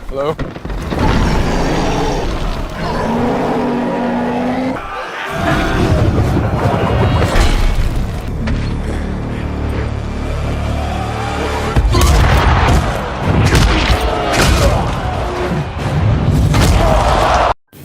Hello?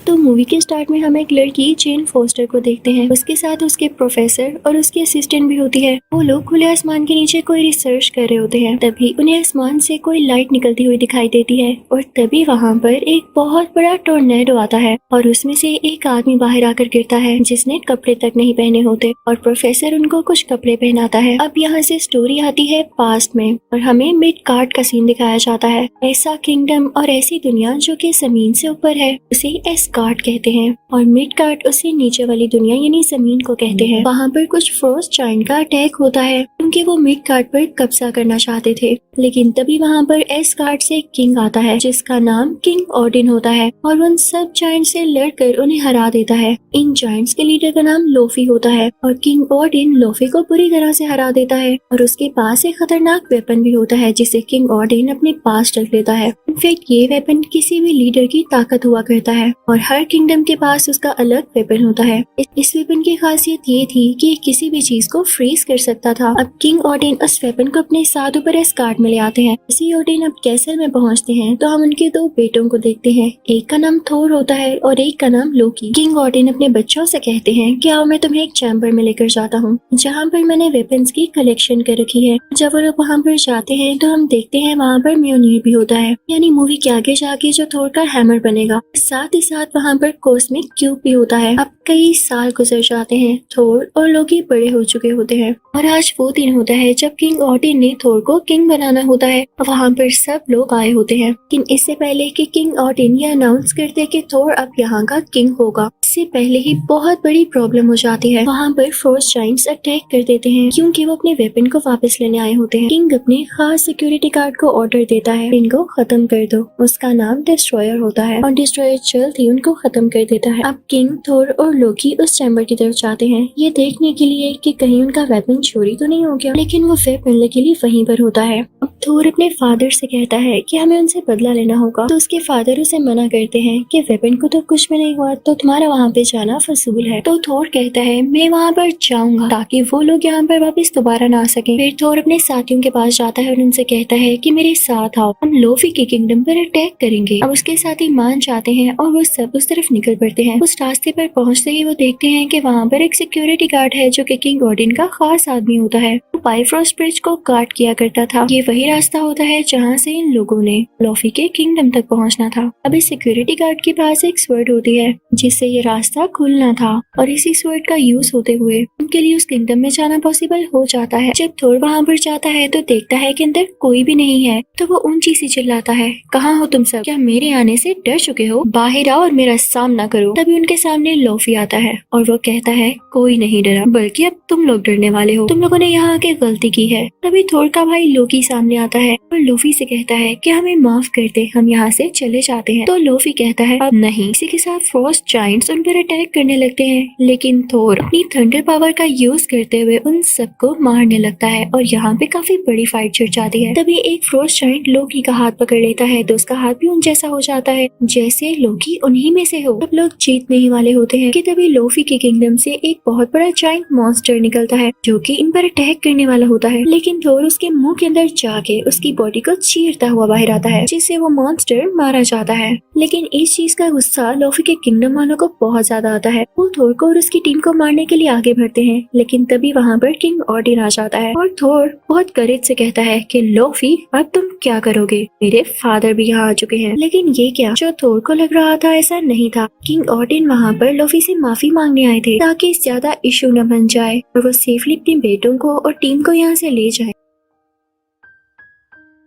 तो movie के start में हम एक लड़की जेन फोस्टर को देखते हैं। उसके साथ उसके प्रोफेसर और उसकी असिस्टेंट भी होती है। वो लोग खुले आसमान के नीचे कोई रिसर्च कर रहे होते हैं। तभी उन्हें आसमान से कोई लाइट निकलती हुई दिखाई देती है और तभी वहाँ पर एक बहुत बड़ा टोर्नेडो आता है और उसमें से एक आदमी बाहर आकर गिरता है जिसने कपड़े तक नहीं पहने होते और प्रोफेसर उनको कुछ कपड़े पहनाता है। अब यहाँ से स्टोरी आती है पास्ट में और हमें मिडगार्ड का सीन दिखाया जाता है। ऐसा किंगडम और ऐसी दुनिया जो कि जमीन से ऊपर है उसे एस्गार्ड कहते हैं और मिडगार्ड उसे नीचे वाली दुनिया यानी जमीन को कहते हैं। वहाँ पर कुछ फ्रोस्ट जायंट का अटैक होता है क्योंकि वो मिडगार्ड पर कब्जा करना चाहते थे, लेकिन तभी वहाँ पर एस्गार्ड से किंग आता है जिसका नाम किंग ओडिन होता है और उन सब जायंट से लड़कर उन्हें हरा देता है। इन जायंट्स के लीडर का नाम लोफी होता है और किंग ओडिन लोफी को पूरी तरह से हरा देता है और उसके पास एक खतरनाक वेपन भी होता है जिसे किंग ओडिन अपने पास रख लेता है। इनफैक्ट ये वेपन किसी भी लीडर की ताकत हुआ करता है और हर किंगडम के पास उसका अलग वेपन होता है। इस वेपन की खासियत ये थी कि ये किसी भी चीज को फ्रीज कर सकता था। अब किंग ओडिन उस वेपन को अपने साथ ऊपर एस्गार्ड में ले आते हैं। इसी ओडिन अब कैसल में पहुंचते हैं तो हम उनके दो बेटों को देखते हैं। एक का नाम थोर होता है और एक का नाम लोकी। किंग ओडिन अपने बच्चों से कहते हैं कि आओ मैं तुम्हें एक चैम्बर में लेकर जाता हूँ जहाँ पर मैंने वेपन्स की कलेक्शन कर रखी है। जब वो लोग वहाँ पर जाते हैं तो हम देखते हैं वहाँ पर म्योनिर भी होता है, यानी मूवी के आगे जाके जो थोर का हैमर बनेगा। साथ ही साथ वहाँ पर कॉस्मिक क्यूब भी होता है। अब कई साल गुजर जाते हैं, थोर और लोकी बड़े हो चुके होते हैं और आज वो दिन होता है जब किंग ओडिन ने थोर को किंग बनाना होता है। वहाँ पर सब लोग आए होते हैं, लेकिन इससे पहले कि किंग ओडिन ये अनाउंस करते कि थोर अब यहाँ का किंग होगा, इससे पहले ही बहुत बड़ी प्रॉब्लम हो जाती है। वहाँ पर फ्रोस्ट जायंट्स अटैक कर देते हैं क्योंकि वो अपने वेपन को वापस लेने आए होते हैं। किंग अपने खास सिक्योरिटी गार्ड को ऑर्डर देता है इनको खत्म कर दो। उसका नाम डिस्ट्रॉयर होता है और डिस्ट्रॉयर जल्द ही उनको खत्म कर देता है। अब किंग, थोर और लोकी उस चैम्बर की तरफ जाते हैं ये देखने के लिए कि कहीं उनका वेपन चोरी तो नहीं हो गया, लेकिन वो वेपन लकीली वहीं पर होता है। अब थोर अपने फादर से कहता है कि हमें उनसे बदला लेना होगा, तो उसके फादर उसे मना करते हैं कि वेपन को तो कुछ भी नहीं हुआ तो तुम्हारा वहाँ पे जाना फजूल है। तो थोर कहता है मैं वहाँ पर जाऊंगा ताकि वो लोग यहाँ पर वापस दोबारा ना आ सके। फिर थोर अपने साथियों के पास जाता है और उनसे कहता है कि मेरे साथ आओ, हम लोफी के किंगडम पर अटैक करेंगे। अब उसके साथी मान जाते हैं और वो सब उस तरफ निकल पड़ते हैं। उस रास्ते पर पहुंचते ही वो देखते हैं कि वहाँ पर एक सिक्योरिटी गार्ड है जो कि किंग ओडिन का खास आदमी होता है। वो बाइफ्रोस्ट ब्रिज को गार्ड किया करता था। ये वही रास्ता होता है जहाँ से इन लोगों ने लोफी के किंगडम तक पहुँचना था। अब इस सिक्योरिटी गार्ड के पास एक स्वर्ड होती है जिससे ये रास्ता खुलना था और इसी स्वर्ड का यूज होते हुए उनके लिए उस किंगडम में जाना पॉसिबल हो जाता है। जब थोर वहाँ पर जाता है तो देखता है कि अंदर कोई भी नहीं है, तो वो ऊंची सी चिल्लाता है, कहाँ हो तुम सब? क्या मेरे आने से डर चुके हो? बाहर आओ और मेरा सामना करो। तभी उनके सामने लोफी आता है और वो कहता है कोई नहीं डरा, बल्कि अब तुम लोग डरने वाले हो, तुम लोगों ने यहाँ आके गलती की है। तभी थोर का भाई लोकी सामने आता है और लोफी से कहता है कि हमें माफ कर दे, हम यहाँ से चले जाते हैं। तो लोफी कहता है अब नहीं। इसी के साथ फ्रोस्ट जायंट्स उन पर अटैक करने लगते हैं, लेकिन थोर अपनी थंडर पावर का यूज करते हुए उन सबको मारने लगता है और यहाँ पे काफी बड़ी फाइट छिड़ जाती है। तभी एक फ्रोस्ट जायंट लोकी का हाथ पकड़ लेता है तो उसका हाथ भी उन जैसा हो जाता है जैसे लोकी उन्हीं में से हो। सब लोग जीतने ही वाले होते हैं कि तभी लोफी के किंगडम से एक बहुत बड़ा जायंट मॉन्स्टर निकलता है जो कि इन पर अटैक करने वाला होता है, लेकिन थोर उसके मुंह के अंदर जाके उसकी बॉडी को चीरता हुआ बाहर आता है जिससे वो मॉन्स्टर मारा जाता है। लेकिन इस चीज का गुस्सा लोफी के किंगडम वालों को बहुत ज्यादा आता है। वो थोर को और उसकी टीम को मारने के लिए आगे बढ़ते हैं, लेकिन तभी वहाँ पर किंग ओडिन आ जाता है और थोर बहुत करेज से कहता है कि लोफी अब तुम क्या करोगे? मेरे फादर भी यहाँ आ चुके हैं। लेकिन ये क्या, जो थोर को लग रहा था ऐसा नहीं था। किंग ओडिन वहाँ पर लोफी से माफी मांगने आए थे ताकि ज्यादा इशू न बन जाए और वो सेफली अपने बेटों को और टीम को यहाँ से ले जाए।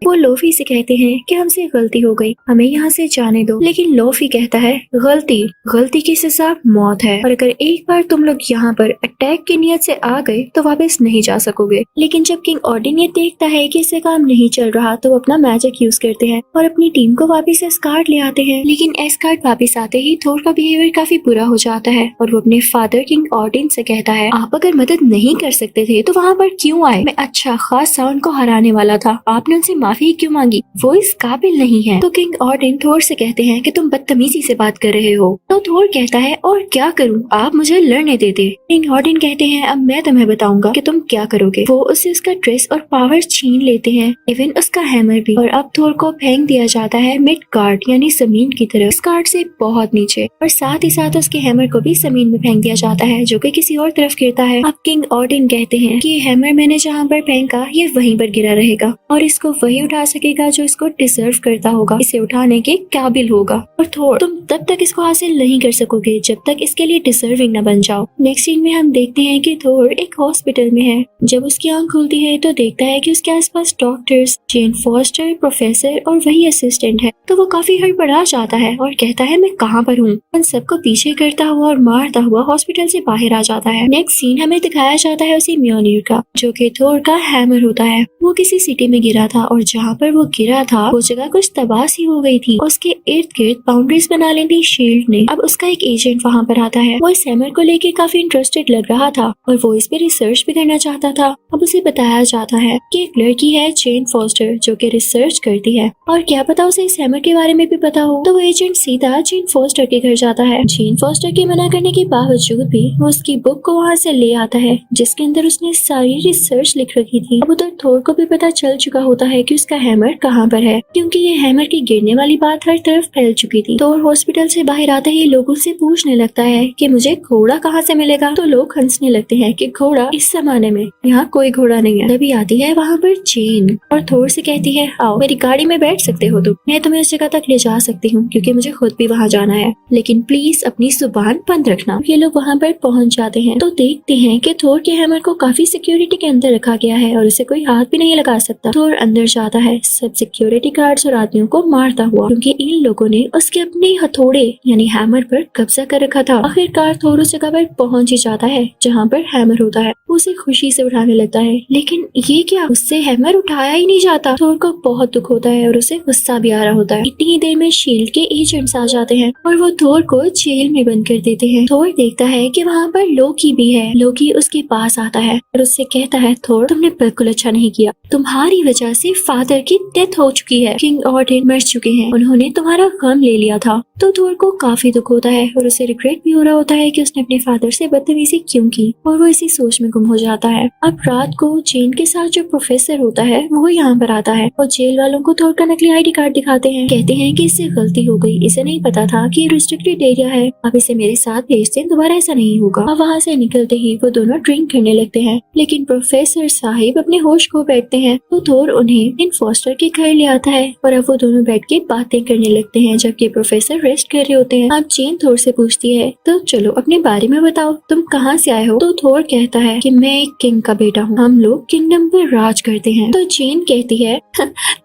वो लोफी से कहते हैं कि हमसे गलती हो गई, हमें यहाँ से जाने दो। लेकिन लोफी कहता है गलती की सजा मौत है और अगर एक बार तुम लोग यहाँ पर अटैक की नियत से आ गए तो वापस नहीं जा सकोगे। लेकिन जब किंग ओडिन ये देखता है कि इससे काम नहीं चल रहा तो वो अपना मैजिक यूज करते हैं और अपनी टीम को वापस एस्गार्ड ले आते हैं। लेकिन एस्गार्ड वापस आते ही थोर का बिहेवियर काफी बुरा हो जाता है और वो अपने फादर किंग ओडिन से कहता है आप अगर मदद नहीं कर सकते थे तो वहाँ पर क्यों आए? मैं अच्छा खासा उनको हराने वाला था, आपने उनसे माफी क्यों मांगी, वो इस काबिल नहीं है। तो किंग ऑर्डन थोर से कहते हैं कि तुम बदतमीजी से बात कर रहे हो। तो थोर कहता है और क्या करूं, आप मुझे लड़ने देते। किंग ऑर्डन कहते हैं अब मैं तुम्हें बताऊंगा कि तुम क्या करोगे। वो उससे उसका ड्रेस और पावर छीन लेते हैं, इवन उसका हैमर भी। और अब थोर को फेंक दिया जाता है मिडगार्ड यानी जमीन की तरफ, स्कार्ड से बहुत नीचे। और साथ ही साथ उसके हैमर को भी जमीन में फेंक दिया जाता है, जो कि किसी और तरफ गिरता है। अब किंग ऑर्डन कहते हैं कि हैमर मैंने जहाँ पर फेंका ये वहीं पर गिरा रहेगा और इसको वही उठा सकेगा जो इसको डिजर्व करता होगा, इसे उठाने के काबिल होगा। और थोर तुम तब तक इसको हासिल नहीं कर सकोगे जब तक इसके लिए डिजर्विंग न बन जाओ। नेक्स्ट सीन में हम देखते हैं कि थोर एक हॉस्पिटल में है। जब उसकी आंख खुलती है तो देखता है कि उसके आसपास डॉक्टर्स, जेन फॉस्टर, प्रोफेसर और वही असिस्टेंट है। तो वो काफी हड़बड़ा जाता है और कहता है मैं कहाँ पर हूँ। उन सबको पीछे करता हुआ और मारता हुआ हॉस्पिटल से बाहर आ जाता है। नेक्स्ट सीन हमें दिखाया जाता है उसी म्योनिर का, जो कि थोर का हैमर होता है। वो किसी सिटी में गिरा था और जहाँ पर वो गिरा था वो जगह कुछ तबाह सी हो गई थी। उसके इर्द गिर्द बाउंड्रीज बना ली थी शील्ड ने। अब उसका एक एजेंट वहाँ पर आता है। वो इस हैमर को लेके काफी इंटरेस्टेड लग रहा था और वो इस पे रिसर्च भी करना चाहता था। अब उसे बताया जाता है कि एक लड़की है जेन फॉस्टर जो कि रिसर्च करती है और क्या पता उसे इस हैमर के बारे में भी पता हो। तो वो एजेंट सीधा जेन फॉस्टर के घर जाता है। जेन फॉस्टर के मना करने के बावजूद भी वो उसकी बुक को वहाँ से ले आता है जिसके अंदर उसने सारी रिसर्च लिख रखी थी। अब उधर थोर को भी पता चल चुका होता है कि उसका हैमर कहाँ पर है, क्योंकि ये हैमर की गिरने वाली बात हर तरफ फैल चुकी थी। थोर हॉस्पिटल से बाहर आता ही लोगों से पूछने लगता है कि मुझे घोड़ा कहाँ से मिलेगा। तो लोग हंसने लगते हैं कि घोड़ा इस जमाने में यहाँ कोई घोड़ा नहीं है। तभी आती है वहाँ पर जेन और थोर से कहती है आओ मेरी गाड़ी में बैठ सकते हो तुम, मैं तुम्हें उस जगह तक ले जा सकती हूँ क्योंकि मुझे खुद भी वहाँ जाना है, लेकिन प्लीज अपनी जुबान बंद रखना। ये लोग वहाँ पर पहुँच जाते हैं तो देखते हैं कि थोर के हैमर को काफी सिक्योरिटी के अंदर रखा गया है और उसे कोई हाथ भी नहीं लगा सकता। थोर अंदर जाता है सब सिक्योरिटी गार्ड्स और आदमियों को मारता हुआ, क्योंकि इन लोगों ने उसके अपने हथौड़े यानी हैमर पर कब्जा कर रखा था। आखिरकार थोर उस जगह पर पहुंच ही जाता है जहां पर हैमर होता है। उसे खुशी से उठाने लगता है, लेकिन ये क्या, उससे हैमर उठाया ही नहीं जाता। थोर को बहुत दुख होता है और उसे गुस्सा भी आ रहा होता है। इतनी ही देर में शील्ड के एजेंट्स आ जाते हैं और वो थोर को जेल में बंद कर देते हैं। थोर देखता है कि वहाँ पर लोकी भी है। लोकी उसके पास आता है और उससे कहता है थोर तुमने बिल्कुल अच्छा नहीं किया, तुम्हारी वजह से फादर की डेथ हो चुकी है, किंग ऑर्डन मर चुके हैं, उन्होंने तुम्हारा गम ले लिया था। तो थोर को काफी दुख होता है और उसे रिग्रेट भी हो रहा होता है कि उसने अपने फादर से बदतमीजी क्यों की, और वो इसी सोच में गुम हो जाता है। अब रात को जेन के साथ जो प्रोफेसर होता है वो यहाँ पर आता है और जेल वालों को थोर का नकली ID कार्ड दिखाते हैं। कहते हैं कि इससे गलती हो गई, इसे नहीं पता था कि ये रिस्ट्रिक्टेड एरिया है, अब इसे मेरे साथ भेज दें, दोबारा ऐसा नहीं होगा। अब वहाँ से निकलते ही वो दोनों ड्रिंक करने लगते हैं, लेकिन प्रोफेसर साहिब अपने होश खो बैठते हैं। तो थोर उन्हें इन फॉस्टर के घर ले आता है और अब वो दोनों बैठ के बातें करने लगते हैं जबकि प्रोफेसर रेस्ट कर रहे होते हैं। अब जेन थोर से पूछती है तो चलो अपने बारे में बताओ, तुम कहाँ से आए हो। तो थोर कहता है कि मैं एक किंग का बेटा हूँ, हम लोग किंगडम पर राज करते हैं। तो जेन कहती है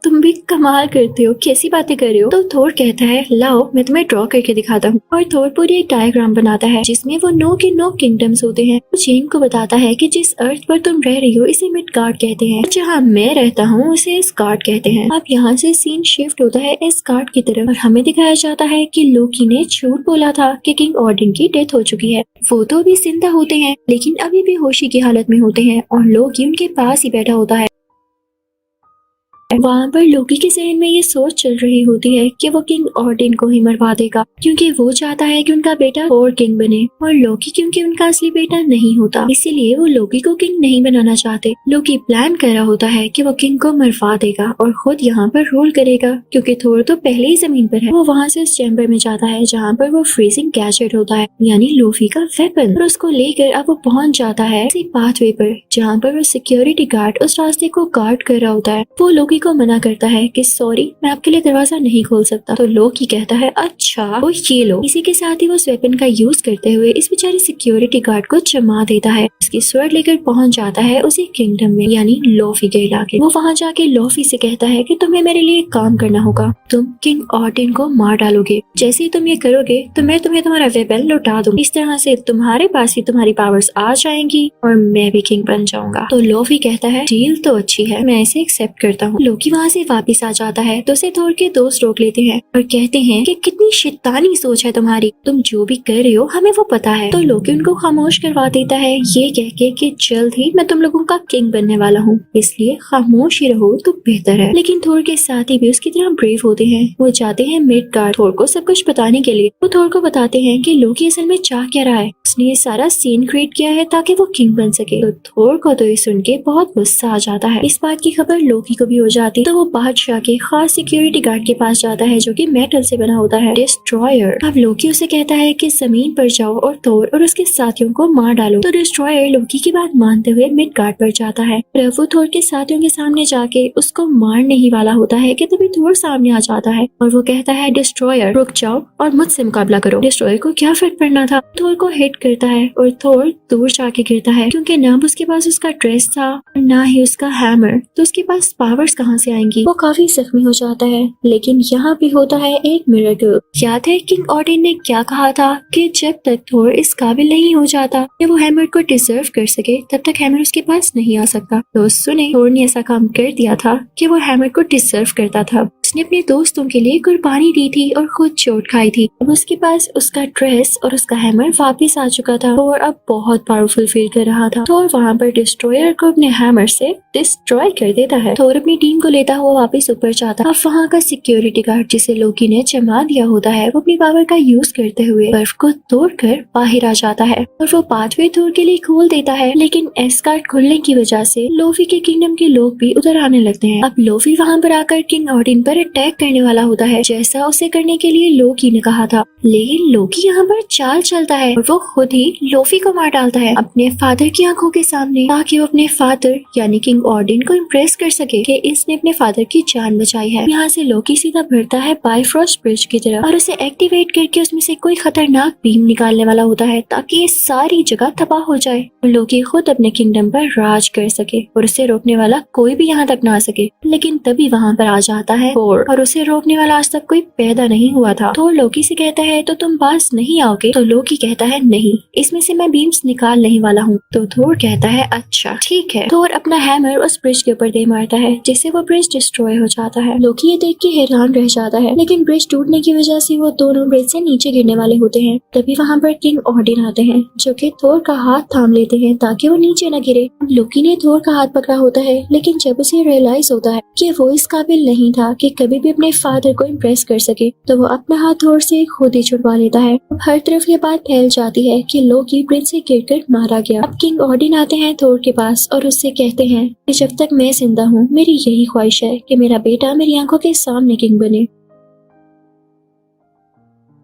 तुम भी कमाल करते हो, कैसी बातें कर रहे हो। तो थोर कहता है लाओ मैं तुम्हें ड्रॉ करके दिखाता हूँ, और थोर पूरी एक डायग्राम बनाता है जिसमें वो 9 के 9 किंगडम्स होते हैं। तो जेन को बताता है कि जिस अर्थ पर तुम रह रही हो इसे मिडगार्ड कहते हैं, जहाँ मैं रहता हूँ उसे एस्गार्ड कहते हैं। अब यहाँ से सीन शिफ्ट होता है एस्गार्ड की तरफ और हमें दिखाया जाता है कि लोकी ने झूठ बोला था कि किंग ऑर्डन की डेथ हो चुकी है। वो तो अभी जिंदा होते हैं लेकिन अभी भी होशी की हालत में होते हैं और लोकी उनके पास ही बैठा होता है। वहाँ पर लोकी के जहन में ये सोच चल रही होती है कि वो किंग ऑर्डन को ही मरवा देगा, क्योंकि वो चाहता है कि उनका बेटा और किंग बने, और लोकी क्योंकि उनका असली बेटा नहीं होता इसीलिए वो लोकी को किंग नहीं बनाना चाहते। लोकी प्लान कर रहा होता है कि वो किंग को मरवा देगा और खुद यहाँ पर रूल करेगा, क्योंकि थोर तो पहले ही जमीन पर है। वो वहाँ से उस चैम्बर में जाता है जहाँ पर वो फ्रीजिंग गैजेट होता है यानी लोफी का वेपन, और उसको लेकर अब वो पहुँच जाता है उसी पाथवे पर जहाँ पर वो सिक्योरिटी गार्ड उस रास्ते को गार्ड कर रहा होता है। वो लोकी को मना करता है कि सॉरी मैं आपके लिए दरवाजा नहीं खोल सकता। तो लोकी कहता है अच्छा वो ये लो। इसी के साथ ही वो उस वेपन का यूज करते हुए इस बेचारे सिक्योरिटी गार्ड को जमा देता है। उसकी स्वर्ड लेकर पहुंच जाता है उसी किंगडम में यानी लोफी के इलाके। वो वहां जाके लोफी से कहता है कि तुम्हें मेरे लिए एक काम करना होगा, तुम किंग ऑर्डन को मार डालोगे। जैसे ही तुम ये करोगे तो मैं तुम्हें तुम्हारा वेपन लौटा दूंगी, इस तरह से तुम्हारे पास भी तुम्हारी पावर्स आ जाएंगी और मैं भी किंग बन जाऊंगा। तो लोफी कहता है डील तो अच्छी है, मैं इसे एक्सेप्ट करता हूँ। लोकी वहाँ से वापस आ जाता है तो उसे थोर के दोस्त रोक लेते हैं और कहते हैं कि कितनी शैतानी सोच है तुम्हारी, तुम जो भी कर रहे हो हमें वो पता है। तो लोकी उनको खामोश करवा देता है ये कह के कि जल्द ही मैं तुम लोगों का किंग बनने वाला हूँ, इसलिए खामोश ही रहो तो बेहतर है। लेकिन थोर के साथी भी उसकी तरह ब्रेव होते हैं। वो जाते हैं मिडगार्ड थोर को सब कुछ बताने के लिए। वो थोर को बताते हैं कि लोकी असल में चाह क्या रहा है, उसने ये सारा सीन क्रिएट किया है ताकि वो किंग बन सके। तो थोर को तो ये सुन के बहुत गुस्सा आ जाता है। इस बात की खबर लोकी को भी हो जाती तो वो बादशाह के खास सिक्योरिटी गार्ड के पास जाता है जो कि मेटल से बना होता है, डिस्ट्रॉयर। अब लोकी उसे कहता है कि जमीन पर जाओ और थोर और उसके साथियों को मार डालो। तो डिस्ट्रॉयर लोकी की बात मानते हुए मिडगार्ड पर जाता है। वो थोर के साथियों के सामने जाके उसको मारने ही वाला होता है कि तभी थोर सामने आ जाता है और वो कहता है डिस्ट्रॉयर रुक जाओ और मुझसे मुकाबला करो। डिस्ट्रॉयर को क्या फर्क पड़ना था, थोर को हिट करता है और थोर दूर जाके गिरता है क्योंकि ना उसके पास उसका ड्रेस था और ना ही उसका हैमर, तो उसके पास पावर्स कहाँ से आएंगी। वो काफी जख्मी हो जाता है। लेकिन यहाँ भी होता है एक मिरेकल। याद है किंग ऑडिन ने क्या कहा था कि जब तक थोर इस काबिल नहीं हो जाता कि वो हैमर को डिजर्व कर सके तब तक हैमर उसके पास नहीं आ सकता। तो सुने थोर ने ऐसा काम कर दिया था कि वो हैमर को डिजर्व करता था। उसने अपने दोस्तों के लिए कुर्बानी दी थी और खुद चोट खाई थी। अब उसके पास उसका ड्रेस और उसका हैमर वापस आ चुका था और अब बहुत पावरफुल फील कर रहा था। थोर वहाँ पर डिस्ट्रॉयर को अपने हैमर से डिस्ट्रॉय कर देता है। थोर अपनी टीम को लेता हुआ वापस ऊपर जाता। अब वहाँ का सिक्योरिटी गार्ड जिसे लोकी ने जमा दिया होता है वो अपनी पावर का यूज करते हुए बर्फ को तोड़कर बाहर आ जाता है और वो पाथवे थोर के लिए खोल देता है। लेकिन एस्गार्ड खुलने की वजह से लोफी के किंगडम के लोग भी उधर आने लगते हैं। अब लोफी वहाँ पर आकर किंग ऑडिन पर अटैक करने वाला होता है जैसा उसे करने के लिए लोकी ने कहा था। लेकिन लोकी यहाँ पर चाल चलता है और वो खुद ही लोफी को मार डालता है अपने फादर की आंखों के सामने ताकि वो अपने फादर यानी किंग ऑडिन को इम्प्रेस कर सके कि इसने अपने फादर की जान बचाई है। यहाँ से लोकी सीधा बढ़ता है बाइफ्रॉस्ट ब्रिज की तरफ और उसे एक्टिवेट करके उसमें से कोई खतरनाक बीम निकालने वाला होता है ताकि ये सारी जगह तबाह हो जाए और लोकी खुद अपने किंगडम पर राज कर सके और उसे रोकने वाला कोई भी यहाँ तक ना आ सके। लेकिन तभी वहाँ पर आ जाता है थोर और उसे रोकने वाला आज तक कोई पैदा नहीं हुआ था। थोर लोकी से कहता है तो तुम पास नहीं आओगे। तो लोकी कहता है नहीं, इसमें से मैं बीम्स निकाल नहीं वाला हूँ। तो थोर कहता है अच्छा ठीक है। थोर अपना हैमर उस ब्रिज के ऊपर दे मारता है जिससे वो ब्रिज डिस्ट्रॉय हो जाता है। लोकी ये देख के हैरान रह जाता है लेकिन ब्रिज टूटने की वजह से वो दोनों ब्रिज से नीचे गिरने वाले होते हैं। तभी वहाँ पर किंग ऑडिन आते हैं जो कि थोर का हाथ थाम लेते हैं ताकि वो नीचे न गिरे। लोकी ने थोर का हाथ पकड़ा होता है लेकिन जब उसे रियलाइज होता है कि वो इस काबिल नहीं था कि कभी भी अपने फादर को इम्प्रेस कर सके तो वो अपना हाथ थोर से खुद ही छुड़वा लेता है। अब हर तरफ ये बात फैल जाती है कि लोकी ब्रिज से गिरकर मारा गया। अब किंग ऑडिन आते हैं थोर के पास और उससे कहते हैं कि जब तक मैं जिंदा हूँ मेरी यही ख्वाहिश है कि मेरा बेटा मेरी आंखों के सामने किंग बने।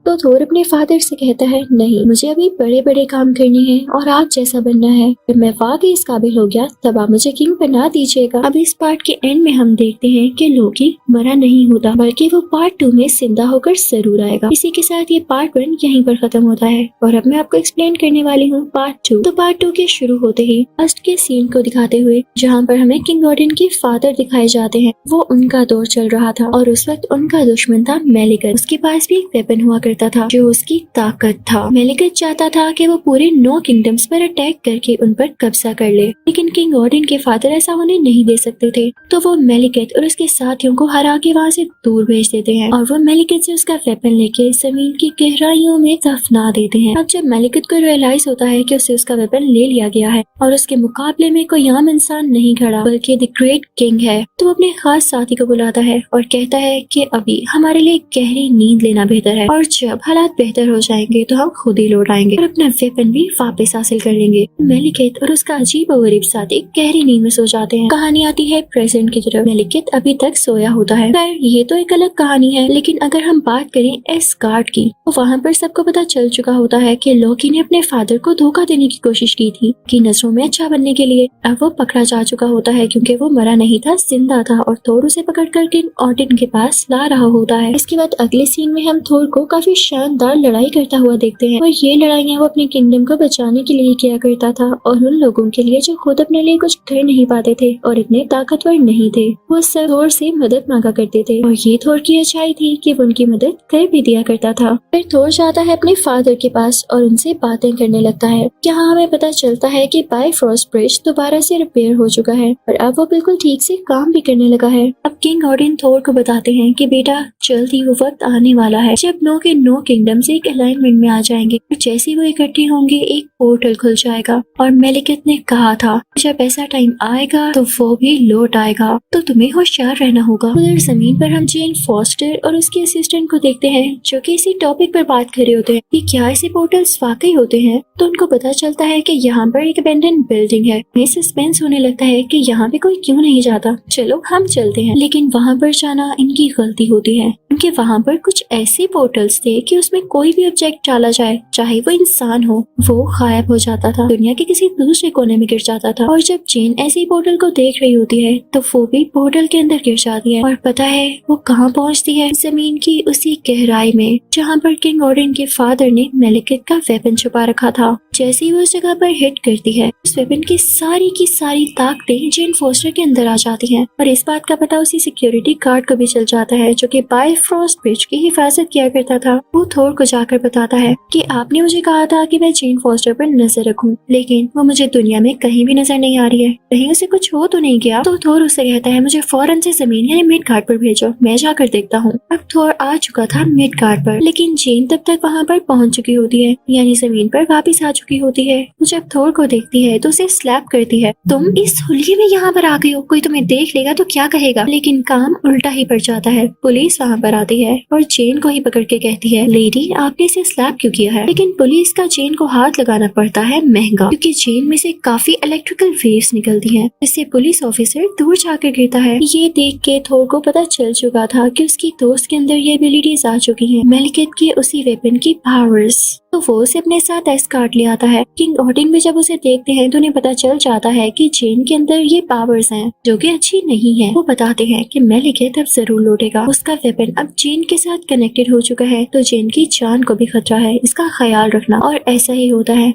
तो थोर अपने फादर से कहता है नहीं, मुझे अभी बड़े बड़े काम करने हैं और आप जैसा बनना है। जब मैं वाकई इस काबिल हो गया तब आप मुझे किंग बना दीजिएगा। अब इस पार्ट के एंड में हम देखते हैं कि लोकी मरा नहीं होता बल्कि वो पार्ट 2 में जिंदा होकर जरूर आएगा। इसी के साथ ये पार्ट 1 यहीं पर खत्म होता है और अब मैं आपको एक्सप्लेन करने वाली हूँ पार्ट 2। तो पार्ट 2 के शुरू होते ही फर्स्ट के सीन को दिखाते हुए जहाँ पर हमें किंग ऑडिन के फादर दिखाए जाते हैं। वो उनका दौर चल रहा था और उस वक्त उनका दुश्मन था मेलिकत। उसके पास भी एक वेपन हुआ करता था जो उसकी ताकत था। मेलिकत चाहता था कि वो पूरे 9 किंगडम्स पर अटैक करके उन पर कब्जा कर ले, लेकिन किंग ऑडिन के फादर ऐसा होने नहीं दे सकते थे। तो वो मेलिकत और उसके साथियों को हरा के वहाँ से दूर भेज देते हैं और वो मेलिकत से उसका वेपन लेके जमीन की गहराइयों में दफना देते हैं। अब जब मेलिकत को रियलाइज होता है कि उसे उसका वेपन ले लिया गया है और उसके मुकाबले में कोई आम इंसान नहीं खड़ा बल्कि द ग्रेट किंग है, तो अपने खास साथी को बुलाता है और कहता है कि अभी हमारे लिए गहरी नींद लेना बेहतर है और जब हालात बेहतर हो जाएंगे तो हम खुद ही लौट आएंगे और अपना वेपन भी वापस हासिल कर लेंगे। मेलिकत और उसका अजीब और गरीब साथी गहरी नींद में सो जाते हैं। कहानी आती है प्रेजेंट की तरफ। मेलिकत अभी तक सोया होता है। खैर ये तो एक अलग कहानी है, लेकिन अगर हम बात करें एस्गार्ड की तो वहाँ पर सबको पता चल चुका होता है कि लोकी ने अपने फादर को धोखा देने की कोशिश की थी कि नजरों में अच्छा बनने के लिए। अब वो पकड़ा जा चुका होता है क्योंकि वो मरा नहीं था, जिंदा था और थोर उसे पकड़ कर किंग ऑडिन के पास ला रहा होता है। इसके बाद अगले सीन में हम थोर को काफी शानदार लड़ाई करता हुआ देखते हैं और ये लड़ाइयाँ वो अपने किंगडम को बचाने के लिए किया करता था और उन लोगों के लिए जो खुद अपने लिए कुछ कर नहीं पाते थे और इतने ताकतवर नहीं थे, वो सब थोर से मदद मांगा करते थे। और ये थोर की अच्छाई थी कि वो उनकी मदद कर भी दिया करता था। फिर थोर जाता है अपने फादर के पास और उनसे बातें करने लगता है। यहाँ हमें पता चलता है कि बाइफरोस्ट ब्रिज दोबारा से रिपेयर हो चुका है और अब वो बिल्कुल ठीक से काम भी करने लगा है। अब किंग ओडिन थोर को बताते हैं कि बेटा जल्द ही वो वक्त आने वाला है जब नो के नो किंगडम से एक अलाइनमेंट में आ जाएंगे और जैसे वो इकट्ठे होंगे एक पोर्टल खुल जाएगा और मेलिकेट ने कहा था जब ऐसा टाइम आएगा तो वो भी लौट आएगा, तो तुम्हें होशियार रहना होगा। उधर जमीन पर हम जेन फॉस्टर और उसके असिस्टेंट को देखते हैं जो कि इसी टॉपिक पर बात कर रहे होते हैं कि क्या ऐसे पोर्टल्स वाकई होते हैं। तो उनको पता चलता है कि यहाँ पर एक अबैंडन बिल्डिंग है। उन्हें सस्पेंस होने लगता है कि यहाँ पे कोई क्यों नहीं जाता, चलो हम चलते हैं। लेकिन वहाँ पर जाना इनकी गलती होती है क्योंकि वहाँ पर कुछ ऐसे पोर्टल्स थे कि उसमें कोई भी ऑब्जेक्ट डाला जाए चाहे वो इंसान हो वो गायब हो जाता था, दुनिया के किसी दूसरे कोने में गिर जाता था। और जब जेन ऐसे पोर्टल को देख रही होती है तो वो भी पोर्टल के अंदर गिर जाती है और पता है वो कहाँ पहुँचती है, जमीन की उसी गहराई में जहाँ पर किंग ओडिन के फादर ने मेलिकेट का वेपन छुपा रखा था। जैसे ही वो उस जगह पर हिट करती है उस वेपन की सारी ताकतें जेन फोस्टर के अंदर आ जाती हैं और इस बात का पता उसी सिक्योरिटी गार्ड को भी चल जाता है जो कि बाइफरोस्ट ब्रिज की हिफाजत किया करता था। वो थोर को जाकर बताता है कि आपने मुझे कहा था कि मैं जेन फोस्टर पर नजर रखूं, लेकिन वो मुझे दुनिया में कहीं भी नजर नहीं आ रही है, कहीं उसे कुछ हो तो नहीं गया। तो थोर उसे कहता है मुझे फौरन से जमीन यानी मिड गार्ड पर भेजो, मैं जाकर देखता हूँ। अब थोर आ चुका था मिड गार्ड पर, लेकिन जेन तब तक वहाँ पर पहुँच चुकी होती है यानी जमीन पर वापिस आ चुकी होती है। जब थोर को देखती है तो उसे स्लैप करती है, तुम इस हुलिये में यहाँ पर आ गई हो, कोई तुम्हें देख लेगा तो क्या कहेगा। लेकिन काम उल्टा ही पड़ जाता है। पुलिस वहाँ पर आती है और जेन को ही पकड़ के कहती है लेडी आपने इसे स्लैप क्यों किया है। लेकिन पुलिस का जेन को हाथ लगाना पड़ता है महंगा क्योंकि जेन में से काफी इलेक्ट्रिकल वेव्स निकलती हैं, जिससे पुलिस ऑफिसर दूर जाकर गिरता है। ये देख के थोर को पता चल चुका था कि उसकी दोस्त के अंदर ये एबिलिटीज आ चुकी हैं, मेलिकेट की उसी वेपन की पावर्स। तो वो उसे अपने साथ एस्कॉर्ट ले आता है। किंग ओडिन भी जब उसे देखते हैं तो उन्हें पता चल जाता है कि जेन के अंदर ये पावर्स हैं जो कि अच्छी नहीं है। वो बताते हैं कि मेलिकेट अब जरूर लौटेगा, उसका वेपन अब जेन के साथ कनेक्टेड हो चुका है तो जेन की जान को भी खतरा है, इसका ख्याल रखना। और ऐसा ही होता है।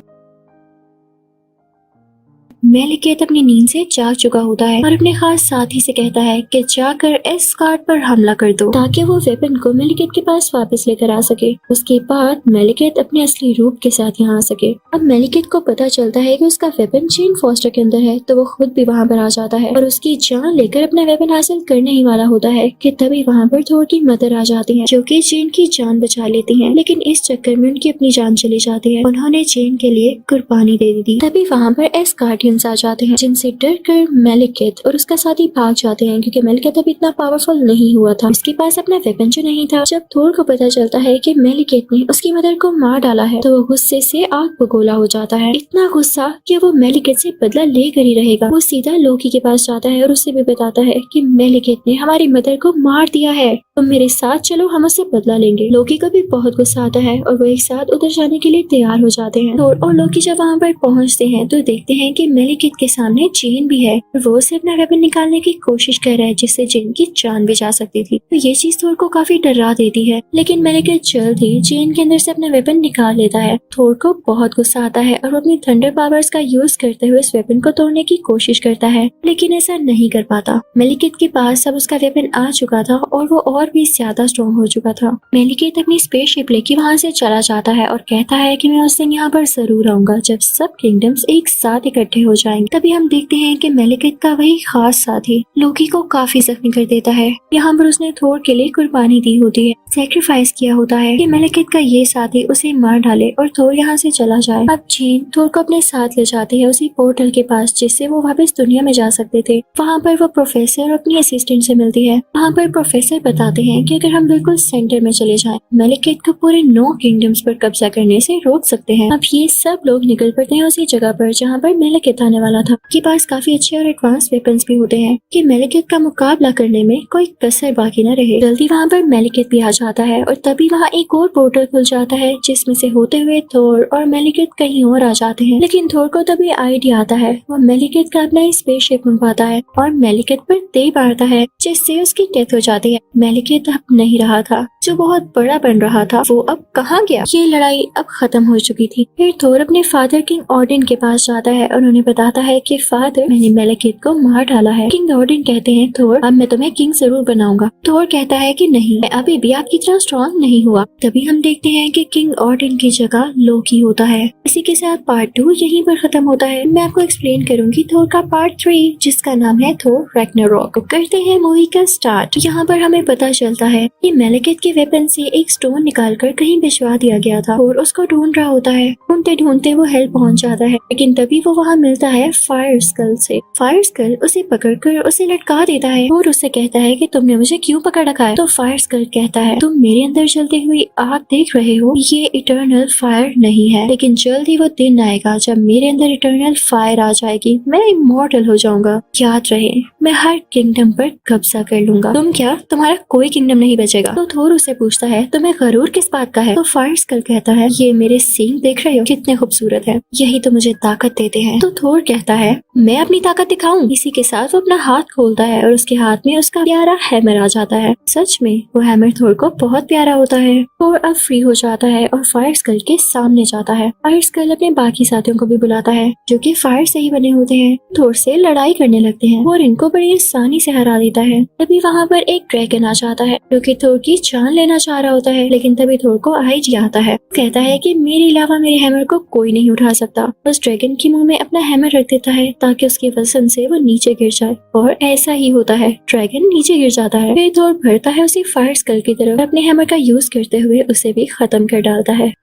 मेलिकेट अपनी नींद से जाग चुका होता है और अपने खास साथी से कहता है कि जाकर एस्कॉर्ट पर हमला कर दो ताकि वो वेपन को मेलिकेट के पास वापस लेकर आ सके। उसके बाद मेलिकेट अपने असली रूप के साथ यहाँ आ सके। अब मेलिकेट को पता चलता है कि उसका वेपन जेन फॉस्टर के अंदर है तो वो खुद भी वहाँ पर आ जाता है और उसकी जान लेकर अपना वेपन हासिल करने ही वाला होता है कि तभी वहाँ पर थोर की मदर आ जाती है जो कि जेन की जान बचा लेती है। लेकिन इस चक्कर में उनकी अपनी जान चली जाती है, उन्होंने जेन के लिए कुर्बानी दे दी थी। तभी वहाँ पर एस्कॉर्ट आ जाते हैं जिनसे डर कर मेलिकेट और उसका साथी भाग जाते हैं क्योंकि मेलिकेट अब इतना पावरफुल नहीं हुआ था, उसके पास अपना वेपन जो नहीं था। जब थोर को पता चलता है कि मेलिकेट ने उसकी मदर को मार डाला है तो वो गुस्से से आग बगोला हो जाता है, इतना गुस्सा कि वो मेलिकेट से बदला लेकर ही रहेगा। वो सीधा लोकी के पास जाता है और उससे भी बताता है कि मेलिकेट ने हमारी मदर को मार दिया है, तुम मेरे साथ चलो, हम उससे बदला लेंगे। लोकी को भी बहुत गुस्सा आता है और वो एक साथ उधर जाने के लिए तैयार हो जाते हैं। थोर और लोकी जब वहाँ पर पहुँचते हैं तो देखते हैं कि मेलिकेट के सामने जेन भी है और वो उसे अपना वेपन निकालने की कोशिश कर रहा है जिससे जेन की जान भी जा सकती थी। तो ये चीज थोर को काफी डरा देती है, लेकिन मेलिकेट जल्द ही जेन के अंदर से अपना वेपन निकाल लेता है। थोर को बहुत गुस्सा आता है और वो अपनी थंडर पावर्स का यूज करते हुए इस वेपन को तोड़ने की कोशिश करता है, लेकिन ऐसा नहीं कर पाता। मेलिकेट के पास अब उसका वेपन आ चुका था और वो और भी ज्यादा स्ट्रॉन्ग हो चुका था। मेलिकेट अपनी स्पेसशिप लेके वहाँ से चला जाता है और कहता है कि मैं उस दिन यहाँ पर जरूर आऊंगा जब सब किंगडम्स एक साथ इकट्ठे हो जाएंगे। तभी हम देखते हैं कि मेलिकेट का वही खास साथी लोकी को काफी जख्मी कर देता है। यहाँ पर उसने थोर के लिए कुर्बानी दी होती है, सैक्रिफाइस किया होता है कि मेलिकेट का ये साथी उसे मार डाले और थोर यहाँ से चला जाए। अब जेन थोर को अपने साथ ले जाती है उसी पोर्टल के पास जिससे वो वापस दुनिया में जा सकते थे। वहाँ पर वो प्रोफेसर और अपनी असिस्टेंट से मिलती है। वहाँ पर प्रोफेसर बताते हैं कि अगर हम बिल्कुल सेंटर में चले जाएं, मेलिकेट को पूरे 9 किंगडम्स पर कब्जा करने से रोक सकते हैं। अब ये सब लोग निकल पड़ते हैं उसी जगह पर जहाँ पर मेलिकेट आने वाला था। के पास काफी अच्छे और एडवांस वेपन्स भी होते हैं कि मेलिकेट का मुकाबला करने में कोई कसर बाकी न रहे। जल्दी वहाँ पर मेलिकेट भी आ जाता है और तभी वहाँ एक और पोर्टल खुल जाता है जिसमें से होते हुए थोर और मेलिकेट कहीं और आ जाते हैं। लेकिन थोर को तभी आइडिया आता है, वो मेलिकेट का अपना स्पेसशिप मंगवाता है और मेलिकेट पर दे मारता है जिससे उसकी डेथ हो जाती है। मेलिकेट अब नहीं रहा था, जो बहुत बड़ा बन रहा था वो अब कहाँ गया। ये लड़ाई अब खत्म हो चुकी थी। फिर थोर अपने फादर किंग ऑडिन के पास जाता है और उन्हें बताता है कि फादर, मैंने मेलेकिथ को मार डाला है। किंग ऑडिन कहते हैं, थोर अब मैं तुम्हें किंग जरूर बनाऊंगा। थोर कहता है कि नहीं, मैं अभी भी आपकी तरह स्ट्रॉन्ग नहीं हुआ। तभी हम देखते हैं कि किंग ऑडिन की जगह लोकी होता है। इसी के साथ पार्ट 2 यहीं पर खत्म होता है। मैं आपको एक्सप्लेन करूंगी थोर का पार्ट 3, जिसका नाम है थोर रैग्नारोक। करते हैं मूवी का स्टार्ट। यहाँ पर हमें पता चलता है कि मेलेकिथ के वेपन से एक स्टोन निकालकर कहीं भिजवा दिया गया था और उसको ढूंढ रहा होता है। ढूंढते ढूंढते वो हेल पहुंच जाता है, लेकिन तभी वो वहाँ मिलता है फायर स्कल से। फायर स्कल उसे पकड़कर उसे लटका देता है और उससे कहता है कि तुमने मुझे क्यों पकड़ रखा है। तो फायर स्कल कहता है, तुम मेरे अंदर जलती हुई आग देख रहे हो, ये इटर्नल फायर नहीं है, लेकिन जल्द ही वो दिन आएगा जब मेरे अंदर इटर्नल फायर आ जाएगी, मैं इमॉर्टल हो जाऊंगा। याद रहे, मैं हर किंगडम पर कब्जा कर लूंगा। तुम क्या, तुम्हारा कोई किंगडम नहीं बचेगा। तो थोर उससे पूछता है, तुम्हें गरूर किस बात का है। तो फायर स्कल कहता है, ये मेरे सींग देख रहे हो, कितने खूबसूरत है, यही तो मुझे ताकत देते हैं। तो थोर कहता है, मैं अपनी ताकत दिखाऊं। इसी के साथ वो अपना हाथ खोलता है और उसके हाथ में उसका प्यारा हैमर आ जाता है। सच में वो हैमर थोर को बहुत प्यारा होता है। थोर अब फ्री हो जाता है और फायर स्कल के सामने जाता है। फायर स्कल अपने बाकी साथियों को भी बुलाता है जो कि फायर से ही बने होते हैं। थोर से लड़ाई करने लगते हैं और इनको बड़ी आसानी से हरा देता है। तभी वहाँ पर एक ड्रैगन आ जाता है जो कि थोर की जान लेना चाह रहा होता है, लेकिन तभी थोर को आईजी आता है। कहता है कि मेरे अलावा मेरे हैमर को कोई नहीं उठा सकता। उस ड्रैगन के मुंह में अपना हैमर रख देता है ताकि उसके वजन से वो नीचे गिर जाए, और ऐसा ही होता है, ड्रैगन नीचे गिर जाता है। फिर थोर बढ़ता है उसी फायर स्कल की तरफ, अपने हैमर का यूज करते हुए उसे भी खत्म कर डालता है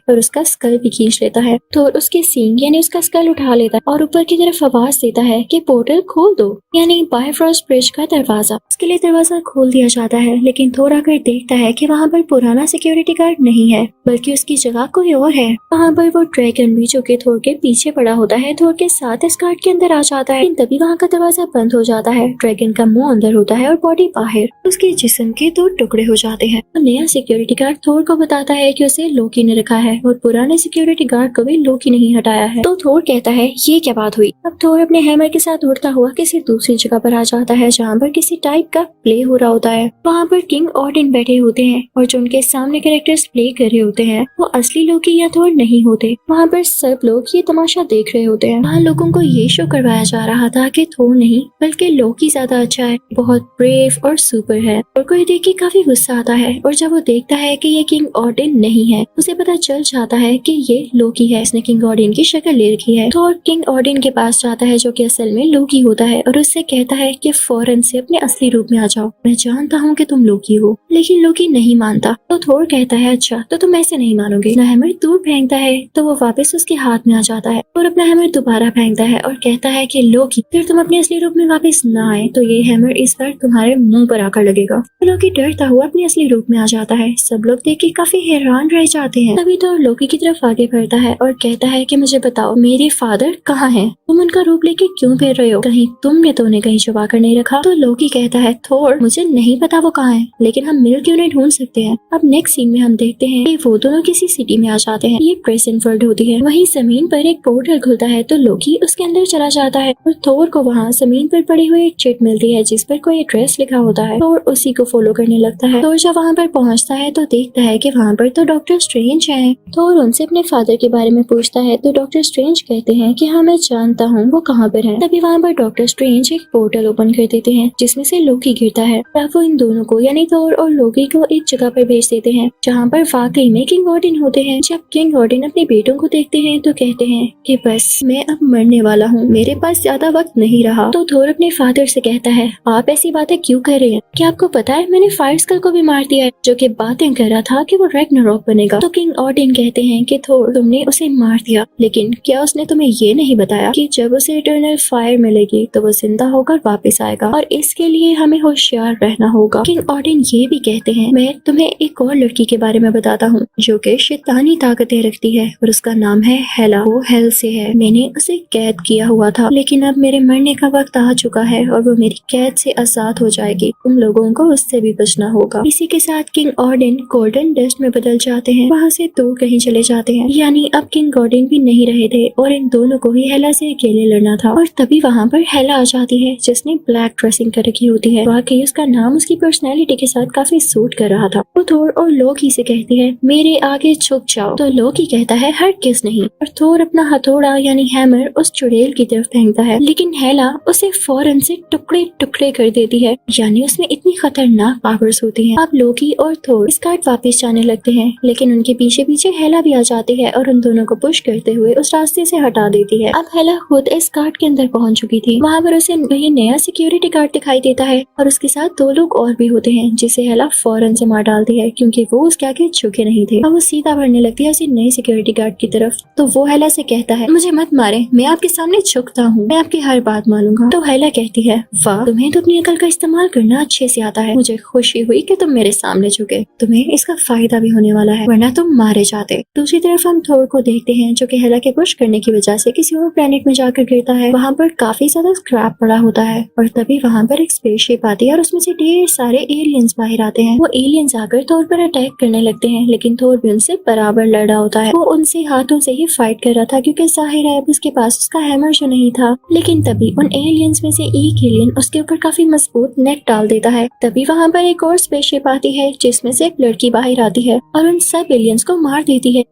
और उसका स्कल भी खींच लेता है। तो उसके सींग यानी उसका स्कल उठा लेता है और ऊपर की तरफ आवाज देता है कि पोर्टल खोल दो, यानी बायफ्रॉस्ट ब्रिज का दरवाजा। उसके लिए दरवाजा खोल दिया जाता है, लेकिन थोर आकर देखता है कि वहाँ पर पुराना सिक्योरिटी गार्ड नहीं है, बल्कि उसकी जगह कोई और है। वहाँ पर वो ड्रैगन भी, जो कि थोर के पीछे पड़ा होता है, थोर के साथ इस गार्ड के अंदर आ जाता है। लेकिन तभी वहाँ का दरवाजा बंद हो जाता है। ड्रैगन का मुंह अंदर होता है और बॉडी बाहर। उसके जिस्म के 2 टुकड़े हो जाते हैं। तो नया सिक्योरिटी गार्ड थोर को बताता है कि उसे लोकी ने रखा है और पुराने सिक्योरिटी गार्ड को भी लोकी नहीं हटाया है। तो थोर कहता है, ये क्या बात हुई। अब थोर अपने हैमर के साथ उड़ता हुआ किसी दूसरी जगह पर आ जाता है जहाँ पर किसी टाइप का प्ले हो रहा होता है। वहाँ पर किंग ऑडिन बैठे होते हैं और जो उनके सामने कैरेक्टर्स प्ले कर रहे होते हैं वो असली लोकी या थोर नहीं होते। वहाँ पर सब लोग ये तमाशा देख रहे होते हैं। वहाँ लोगों को ये शो करवाया जा रहा था कि थोर नहीं बल्कि लोकी ज्यादा अच्छा है, बहुत ब्रेव और सुपर है। और कोई देख के काफी गुस्सा आता है, और जब वो देखता है कि ये किंग ऑडिन नहीं है, उसे पता चल जाता है कि ये लोकी है, इसने किंग ऑडिन की शक्ल ले रखी है। थोर किंग ऑडिन के पास जाता है जो कि असल में लोकी होता है और उससे कहता है कि फौरन से अपने असली रूप में आ जाओ, मैं जानता हूँ कि तुम लोकी हो। लेकिन लोकी नहीं मानता। तो थोर कहता है, अच्छा तो तुम ऐसे नहीं मानोगे। अपना हैमर दूर फेंकता है तो वो वापस उसके हाथ में आ जाता है और अपना हैमर दोबारा फेंकता है और कहता है कि लोकी, फिर तुम अपने असली रूप में वापस ना आए तो ये हैमर इस बार तुम्हारे मुंह पर आकर लगेगा। तो लोकी डरता हुआ अपने असली रूप में आ जाता है। सब लोग देख के काफी हैरान रह जाते हैं। तभी तो लोकी की तरफ आगे बढ़ता है और कहता है कि मुझे बताओ मेरे फादर कहाँ हैं? तुम उनका रूप लेके क्यों फिर रहे हो? कहीं तुमने तो उन्हें कहीं छुपा कर नहीं रखा? तो लोकी कहता है, थोर मुझे नहीं पता वो कहाँ है, लेकिन हम मिलकर उन्हें ढूंढ सकते हैं। अब नेक्स्ट सीन में हम देखते हैं कि वो दोनों किसी सिटी में आ जाते हैं। ये प्रेजेंट वर्ल्ड होती है। वहीं जमीन पर एक पोर्टल खुलता है तो लोकी उसके अंदर चला जाता है और थोर को वहाँ जमीन पर पड़ी हुई एक चिट मिलती है जिस पर कोई एड्रेस लिखा होता है। थोर उसी को फॉलो करने लगता है। थोर जब वहाँ पर पहुँचता है तो देखता है कि वहाँ पर तो डॉक्टर स्ट्रेंज है। थोर उनसे अपने फादर के बारे में पूछता है तो डॉक्टर स्ट्रेंज कहते हैं कि हाँ मैं जानता हूँ वो कहाँ पर है। तभी वहाँ पर डॉक्टर स्ट्रेंज एक पोर्टल ओपन कर देते हैं जिसमें से लोकी गिरता है। तब वो इन दोनों को यानी थोर और लोकी को एक जगह पर भेज देते हैं जहाँ पर वाकई में किंग ऑडिन होते हैं। जब किंग ऑडिन अपने बेटों को देखते हैं तो कहते हैं कि बस मैं अब मरने वाला हूँ, मेरे पास ज्यादा वक्त नहीं रहा। तो थोर अपने फादर से कहता है, आप ऐसी बातें क्यों कर रहे हैं? क्या आपको पता है मैंने फायर स्कल को भी मार दिया है जो कि बातें कर रहा था कि वो रैग्नारोक बनेगा। तो किंग ऑडिन कहते हैं कि थोर तुमने उसे मार दिया, लेकिन क्या उसने तुम्हें ये नहीं बताया कि जब उसे इटर्नल फायर मिलेगी तो वो जिंदा होकर वापस आएगा और इसके लिए हमें होशियार रहना होगा। किंग ऑडिन ये भी कहते हैं, मैं तुम्हें एक और लड़की के बारे में बताता हूँ जो कि शैतानी ताकतें रखती है और उसका नाम है हेला। वो हेल से है। मैंने उसे कैद किया हुआ था, लेकिन अब मेरे मरने का वक्त आ चुका है और वो मेरी कैद से आजाद हो जाएगी। तुम लोगों को उससे भी बचना होगा। इसी के साथ किंग ऑडिन गोल्डन डस्ट में बदल जाते हैं। वहाँ से दूर कहीं चले जाते हैं। यानी अब किंग गॉर्डन भी नहीं रहे थे और इन दोनों को ही हेला से अकेले लड़ना था। और तभी वहाँ पर हेला आ जाती है जिसने ब्लैक ड्रेसिंग कर रखी होती है। वाकई उसका नाम उसकी पर्सनैलिटी के साथ काफी सूट कर रहा था। वो थोर और लोकी से कहती है मेरे आगे झुक जाओ। तो लोकी कहता है हरगिज़ नहीं और थोर अपना हथौड़ा यानी हैमर उस चुड़ैल की तरफ फेंकता है, लेकिन हेला उसे फौरन से टुकड़े टुकड़े कर देती है। यानी उसमें इतनी खतरनाक पावर्स होती हैं। अब लोकी और थोर स्कार्ट वापस जाने लगते हैं, लेकिन उनके पीछे पीछे हेला भी आ जाती है और उन दोनों को पुश करते हुए उस रास्ते से हटा देती है। अब हेला खुद इस गार्ड के अंदर पहुंच चुकी थी। वहाँ पर उसे वही नया सिक्योरिटी गार्ड दिखाई देता है और उसके साथ 2 लोग और भी होते हैं, जिसे हेला फौरन से मार डालती है क्योंकि वो उसके आगे झुके नहीं थे। अब वो सीधा बढ़ने लगती है उसी नए सिक्योरिटी गार्ड की तरफ। तो वो हेला से कहता है मुझे मत मारे, मैं आपके सामने झुकता हूँ, मैं आपकी हर बात मानूंगा। तो हेला कहती है वाह, तुम्हें तो अपनी अकल का इस्तेमाल करना अच्छे से आता है। मुझे खुशी हुई कि तुम मेरे सामने झुके, तुम्हें इसका फायदा भी होने वाला है, वरना तुम मारे जाते। दूसरी तरफ हम थोर को देखते हैं जो कि हेला के पुश करने की वजह से किसी और प्लेनेट में जाकर गिरता है। वहाँ पर काफी ज्यादा स्क्रैप पड़ा होता है और तभी वहाँ पर एक स्पेसशिप आती है और उसमें से ढेर सारे एलियंस बाहर आते हैं। वो एलियंस आकर थोर पर अटैक करने लगते हैं, लेकिन थोर भी उनसे बराबर लड़ा होता है। वो उनसे हाथों से ही फाइट कर रहा था क्योंकि जाहिर है अब उसके पास उसका हैमर जो नहीं था। लेकिन तभी उन एलियंस में से एक एलियन उसके ऊपर काफी मजबूत नेट डाल देता है। तभी वहाँ पर एक और स्पेसशिप आती है जिसमें से एक लड़की बाहर आती है और उन सब एलियंस को मार देती है।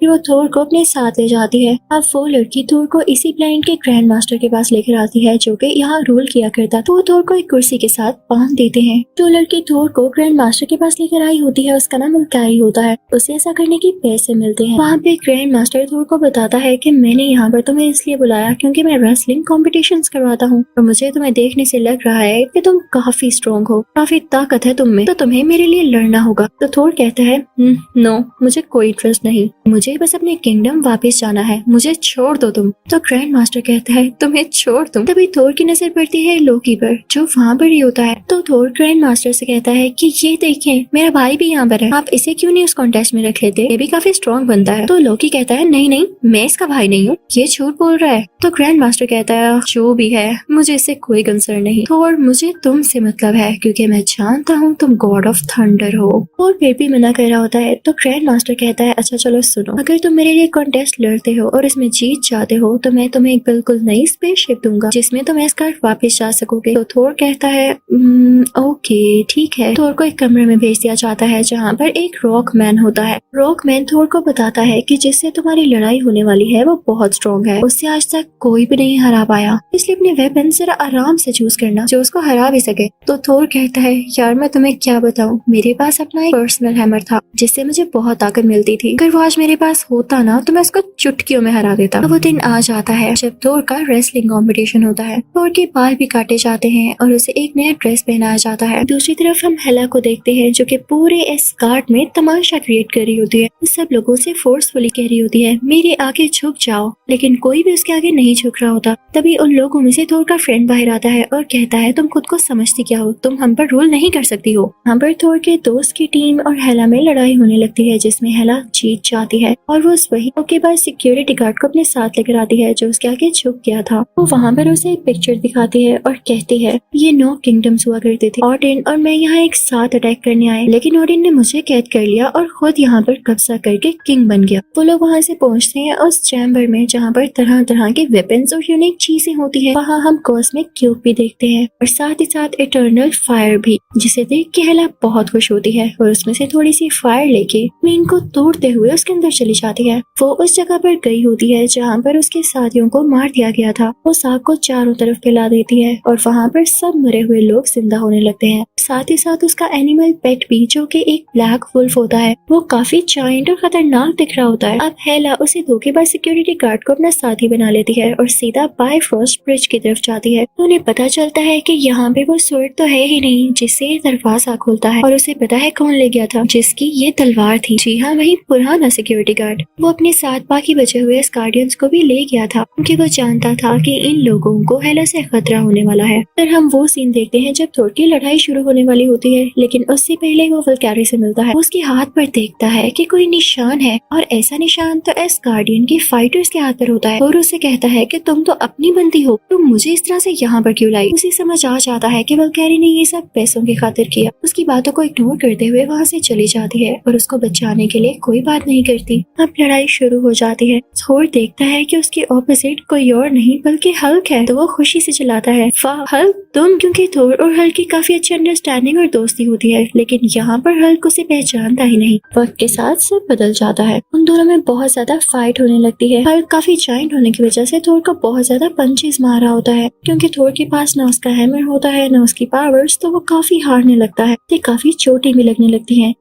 फिर वो थोर को अपने साथ ले जाती है। अब वो लड़की थोर को इसी प्लेनेट के ग्रैंड मास्टर के पास लेकर आती है जो कि यहाँ रूल किया करता। तो वो थोर को एक कुर्सी के साथ बांध देते हैं। जो लड़की थोर को ग्रैंड मास्टर के पास लेकर आई होती है उसका नाम उल्कारी होता है। उसे ऐसा करने के पैसे मिलते हैं। वहाँ पे ग्रैंड मास्टर थोर को बताता है कि मैंने यहाँ पर तुम्हें इसलिए बुलाया क्योंकि मैं रेसलिंग कॉम्पिटिशंस करवाता हूँ और मुझे तुम्हें देखने से लग रहा है कि तुम काफी स्ट्रॉन्ग हो, काफी ताकत है तुम में, तो तुम्हें मेरे लिए लड़ना होगा। तो थोर कहता है नो, मुझे कोई इंटरेस्ट नहीं, मुझे बस अपने किंगडम वापस जाना है, मुझे छोड़ दो तुम। तो ग्रैंड मास्टर कहता है तुम्हें छोड़ दूं। तभी थोर की नजर पड़ती है लोकी पर जो वहाँ पर ही होता है। तो थोर ग्रैंड मास्टर से कहता है कि ये देखें मेरा भाई भी यहाँ पर है, आप इसे क्यों नहीं उस कॉन्टेस्ट में रख लेते, ये भी काफी स्ट्रॉन्ग बनता है। तो लोकी कहता है नहीं नहीं, मैं इसका भाई नहीं हूँ, ये झूठ बोल रहा है। तो ग्रैंड मास्टर कहता है जो भी है मुझे इससे कोई कंसर्न नहीं, थोर मुझे तुमसे मतलब है क्योंकि मैं जानता हूँ तुम गॉड ऑफ थंडर हो। और फिर भी मना कर रहा होता है। तो ग्रैंड मास्टर कहता है अच्छा चलो सुनो, अगर तुम मेरे लिए कॉन्टेस्ट लड़ते हो और इसमें जीत जाते हो तो मैं तुम्हें एक बिल्कुल नई स्पेसशिप दूंगा जिसमें तुम एस्कार्ट वापस जा सकोगे। तो थोर कहता है ओके ठीक है। थोर को एक कमरे में भेज दिया जाता है जहाँ पर एक रॉक मैन होता है। रॉक मैन थोर को बताता है कि जिससे तुम्हारी लड़ाई होने वाली है वो बहुत स्ट्रॉन्ग है, उससे आज तक कोई भी नहीं हरा पाया, इसलिए अपने वेपन जरा आराम से चूज करना जो उसको हरा भी सके। तो थोर कहता है यार मैं तुम्हें क्या बताऊं, मेरे पास अपना एक पर्सनल हैमर था जिससे मुझे बहुत ताकत मिलती थी, अगर वो आज मेरे पास होता ना तो मैं उसको चुटकियों में हरा देता। तो वो दिन आ जाता है जब थोर का रेसलिंग कंपटीशन होता है। थोर के बाल भी काटे जाते हैं और उसे एक नया ड्रेस पहनाया जाता है। दूसरी तरफ हम हेला को देखते हैं जो कि पूरे इस गार्ड में तमाशा क्रिएट कर रही होती है। वो सब लोगों से फोर्सफुली कह रही होती है मेरे आगे झुक जाओ, लेकिन कोई भी उसके आगे नहीं झुक रहा होता। तभी उन लोगों में से थोर का फ्रेंड बाहर आता है और कहता है तुम खुद को समझती क्या हो, तुम हम पर रूल नहीं कर सकती हो। यहाँ पर थोर के दोस्त की टीम और हेला में लड़ाई होने लगती है जिसमें हेला जीत जाती है और वो वही के बाद सिक्योरिटी गार्ड को अपने साथ लेकर आती है जो उसके आगे झुक गया था। वो वहाँ पर उसे एक पिक्चर दिखाती है और कहती है ये 9 किंगडम्स हुआ करते थे, ओडिन और मैं यहाँ एक साथ अटैक करने आए, लेकिन ओडिन ने मुझे कैद कर लिया और खुद यहाँ पर कब्जा करके किंग बन गया। वो लोग वहाँ से पहुँचते हैं उस चैम्बर में जहाँ पर तरह तरह के वेपन्स और यूनिक चीजें होती है। वहाँ हम कॉस्मिक क्यूब भी देखते हैं और साथ ही साथ इटर्नल फायर भी, जिसे देख के हेला बहुत खुश होती है और उसमें से थोड़ी सी फायर लेके क्वीन को तोड़ते हुए उसके अंदर चली जाती है। वो उस जगह पर गई होती है जहाँ पर उसके साथियों को मार दिया गया था। वो साग को चारों तरफ फैला देती है और वहाँ पर सब मरे हुए लोग जिंदा होने लगते हैं। साथ ही साथ उसका एनिमल पेट भी जो कि एक ब्लैक वुल्फ होता है, वो काफी जायंट और खतरनाक दिख रहा होता है। अब हेला उसे धोखेबाज सिक्योरिटी गार्ड को अपना साथी बना लेती है और सीधा बायफ्रॉस्ट ब्रिज की तरफ जाती है। तो उन्हें पता चलता है कि यहाँ पे वो स्वॉर्ड तो है ही नहीं जिससे ये दरवाजा खुलता है और उसे पता है कौन ले गया था, जिसकी ये तलवार थी। जी हाँ, वही पुराना सिक्योरिटी गार्ड। वो अपने साथ बाकी बचे हुए एस्गार्डियंस को भी ले गया था क्योंकि वो जानता था कि इन लोगों को हेला से खतरा होने वाला है। फिर हम वो सीन देखते हैं जब थोर की लड़ाई शुरू होने वाली होती है, लेकिन उससे पहले वो वल्कैरी से मिलता है। उसके हाथ पर देखता है कि कोई निशान है और ऐसा निशान तो एस्गार्डियन के फाइटर्स के हाथ पर होता है। और उससे कहता है कि तुम तो अपनी बंदी हो, तुम मुझे इस तरह से यहाँ पर क्यों लाई। उसे समझ आ जाता है कि वल्कैरी ने ये सब पैसों की खातिर किया। उसकी बातों को इग्नोर करते हुए वहाँ से चली जाती है और उसको बचाने के लिए कोई बात नहीं करती। अब लड़ाई शुरू हो जाती है। थोर देखता है कि उसके ऑपोजिट कोई और नहीं बल्कि हल्क है, तो वो खुशी से चिल्लाता है, वाह हल्क तुम। क्योंकि थोर और हल्क की काफी अच्छी अंडरस्टैंडिंग और दोस्ती होती है, लेकिन यहाँ पर हल्क उसे पहचानता ही नहीं। वक्त के साथ सब बदल जाता है। उन दोनों में बहुत ज्यादा फाइट होने लगती है। हल्क काफी जायंट होने की वजह से थोर को बहुत ज्यादा पंचेस मार रहा होता है। क्योंकि थोर के पास न उसका हैमर होता है न उसकी पावर्स, तो वो काफी हारने लगता है। काफी चोटें भी लगने लगती हैं।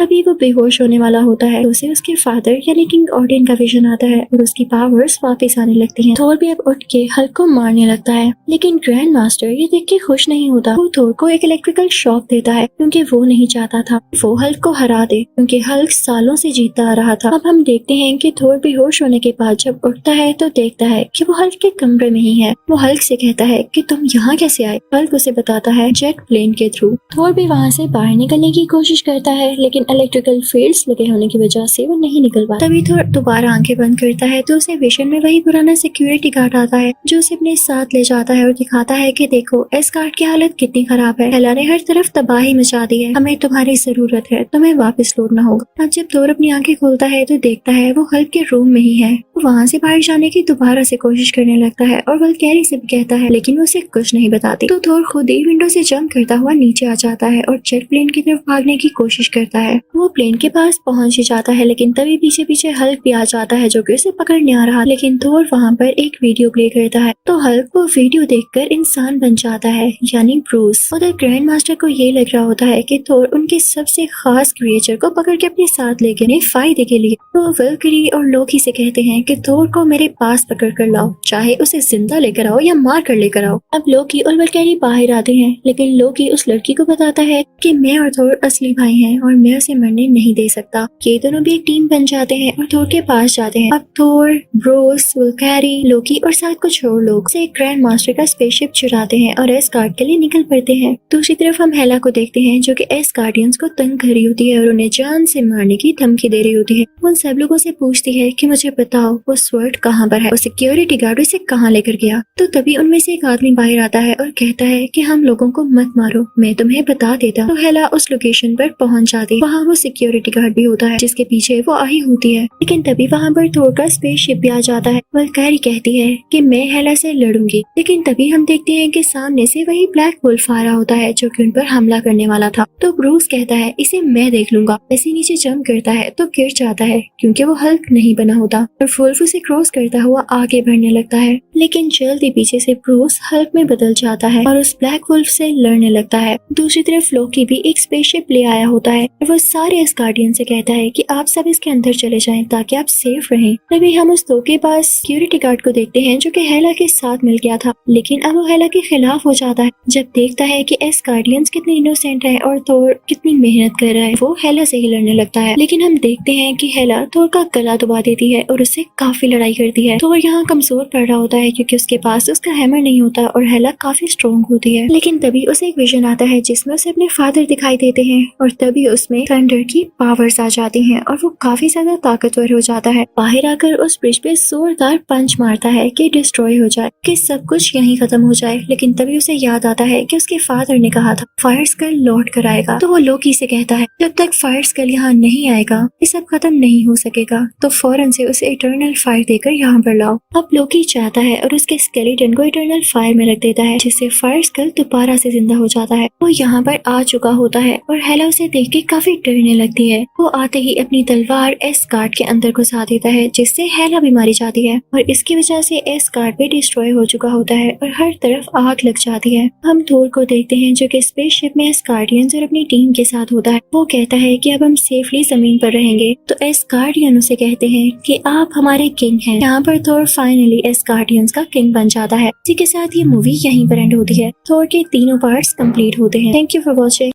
तभी वो बेहोश होने वाला होता है। उसे उसके फादर यानी किंग ऑडियन का विजन आता है और उसकी पावर्स वापस आने लगती हैं। थोर भी अब उठ के हल्क को मारने लगता है, लेकिन ग्रैंड मास्टर ये देख के खुश नहीं होता। वो थोर को एक इलेक्ट्रिकल शॉक देता है क्योंकि वो नहीं चाहता था वो हल्क को हरा दे, क्योंकि हल्क सालों से जीतता आ रहा था। अब हम देखते हैं कि थोर बेहोश होने के बाद जब उठता है तो देखता है कि वो हल्क के कमरे में ही है। वो हल्क से कहता है कि तुम यहाँ कैसे आए। हल्क उसे बताता है जेट प्लेन के थ्रू। थोर भी वहाँ से बाहर निकलने की कोशिश करता है, लेकिन इलेक्ट्रिकल फील्ड्स लगे होने की वजह से वो नहीं निकल पाता। तभी थोर दोबारा आंखें बंद करता है तो उसे विजन में वही पुराना सिक्योरिटी गार्ड आता है जो उसे अपने साथ ले जाता है और दिखाता है कि देखो इस गार्ड की हालत कितनी खराब है। हेला ने हर तरफ तबाही मचा दी है, हमें तुम्हारी जरूरत है, तुम्हें वापस लौटना होगा। अब जब थोर अपनी आंखें खोलता है तो देखता है वो हल्क के रूम में ही है। वो वहाँ से बाहर जाने की दोबारा से कोशिश करने लगता है और वल्कैरी से भी कहता है, लेकिन वो उसे कुछ नहीं बताती। तो थोर खुद ही विंडो से जंप करता हुआ नीचे आ जाता है और जेट प्लेन की तरफ भागने की कोशिश करता है। वो प्लेन के पास पहुंच ही जाता है, लेकिन तभी पीछे पीछे हल्क भी आ जाता है जो कि उसे पकड़ने आ रहा। लेकिन थोर वहाँ पर एक वीडियो प्ले करता है तो हल्क वो वीडियो देखकर इंसान बन जाता है, यानी ब्रूस। उधर ग्रैंड मास्टर को ये लग रहा होता है कि थोर उनके सबसे खास क्रिएचर को पकड़ के अपने साथ ले गए फायदे के लिए। तो वल्कैरी और लोकी से कहते हैं कि थोर को मेरे पास पकड़ कर लाओ, चाहे उसे जिंदा लेकर आओ या मार कर लेकर आओ। अब लोकी और वल्कैरी बाहर आते हैं, लेकिन लोकी उस लड़की को बताता है कि मैं और थोर असली भाई हैं और मैं उसे मरने नहीं दे सकता। ये दोनों भी एक टीम बन जाते हैं और थोर के पास जाते हैं। अब थोर, ब्रूस, वल्कैरी, लोकी और साथ कुछ और लोग से ग्रैंड मास्टर का स्पेसशिप चुराते हैं और एस्गार्ड के लिए निकल पड़ते हैं। दूसरी तरफ हम हेला को देखते हैं जो कि एस्गार्डियंस को तंग कर रही होती है और उन्हें जान से मारने की धमकी दे रही होती है। वो उन सब लोगों से पूछती है कि मुझे बताओ वो स्वर्ड कहाँ पर है, वो सिक्योरिटी गार्ड उसे कहाँ लेकर गया। तो तभी उनमें से एक आदमी बाहर आता है और कहता है कि हम लोगों को मत मारो, मैं तुम्हें बता देता। तो हेला उस लोकेशन पर पहुंच जाती। वहाँ वो सिक्योरिटी गार्ड भी होता है जिसके पीछे वो आई होती है, लेकिन तभी वहाँ पर थोर का स्पेसशिप भी आ जाता है। वल्कैरी कहती है कि मैं हेला से लड़ूंगी, लेकिन तभी हम देखते हैं कि सामने से वही ब्लैक वुल्फ आ रहा होता है जो कि उन पर हमला करने वाला था। तो ब्रूस कहता है इसे मैं देख लूंगा। ऐसे नीचे जंप करता है तो गिर जाता है क्योंकि वो हल्क नहीं बना होता और वुल्फ उसे क्रॉस करता हुआ आगे बढ़ने लगता है, लेकिन जल्दी पीछे से ब्रूस हल्क में बदल जाता है और उस ब्लैक वुल्फ से लड़ने लगता है। दूसरी तरफ लोकी भी एक स्पेसशिप ले आया होता है और वो सारे एस्गार्डियन से कहता है कि आप सब इसके अंदर चले जाएं ताकि आप सेफ रहें। तभी हम उस दो के पास सिक्योरिटी गार्ड को देखते हैं जो कि हेला के साथ मिल गया था, लेकिन अब वो हेला के खिलाफ हो जाता है जब देखता है कि एस्गार्डियंस कितने इनोसेंट हैं और थोर कितनी मेहनत कर रहा है। वो हेला से ही लड़ने लगता है, लेकिन हम देखते हैं कि हेला थोर का गला दबा देती है और उससे काफी लड़ाई करती है। थोर यहाँ कमजोर पड़ रहा होता है क्योंकि उसके पास उसका हैमर नहीं होता और हेला काफी स्ट्रॉन्ग होती है। लेकिन तभी उसे एक विजन आता है जिसमें उसे अपने फादर दिखाई देते हैं और तभी उसमें थंडर की पावर्स आ जाती हैं और वो काफी ज्यादा ताकतवर हो जाता है। बाहर आकर उस ब्रिज पे जोरदार पंच मारता है कि डिस्ट्रॉय हो जाए, कि सब कुछ यहीं खत्म हो जाए। लेकिन तभी उसे याद आता है कि उसके फादर ने कहा था फायर स्कल लौट कर आएगा। तो वो लोकी से कहता है जब तक फायर स्कल यहाँ नहीं आएगा ये सब खत्म नहीं हो सकेगा, तो फौरन से उसे इटर्नल फायर देकर यहाँ पर लाओ। अब लोकी चाहता है और उसके स्केलेटन को इटर्नल फायर में रख देता है जिससे फायर स्कल दोबारा से जिंदा हो जाता है। वो यहाँ पर आ चुका होता है और हेला उसे देख के काफी डरने लगती है। वो आते ही अपनी तलवार एस्गार्ड के अंदर घुसा देता है जिससे हेला भी मारी जाती है और इसकी वजह से एस्गार्ड भी डिस्ट्रॉय हो चुका होता है और हर तरफ आग लग जाती है। हम थोर को देखते हैं जो कि स्पेसशिप में एस्गार्डियंस और अपनी टीम के साथ होता है। वो कहता है कि अब हम सेफली जमीन पर रहेंगे, तो एस्गार्डियन उसे कहते हैं कि आप हमारे किंग हैं। यहाँ पर थोर फाइनली एस्गार्डियंस का किंग बन जाता है। इसी के साथ ये मूवी यहीं पर एंड होती है। थोर के तीनों पार्ट्स कंप्लीट होते हैं। Thank you for watching.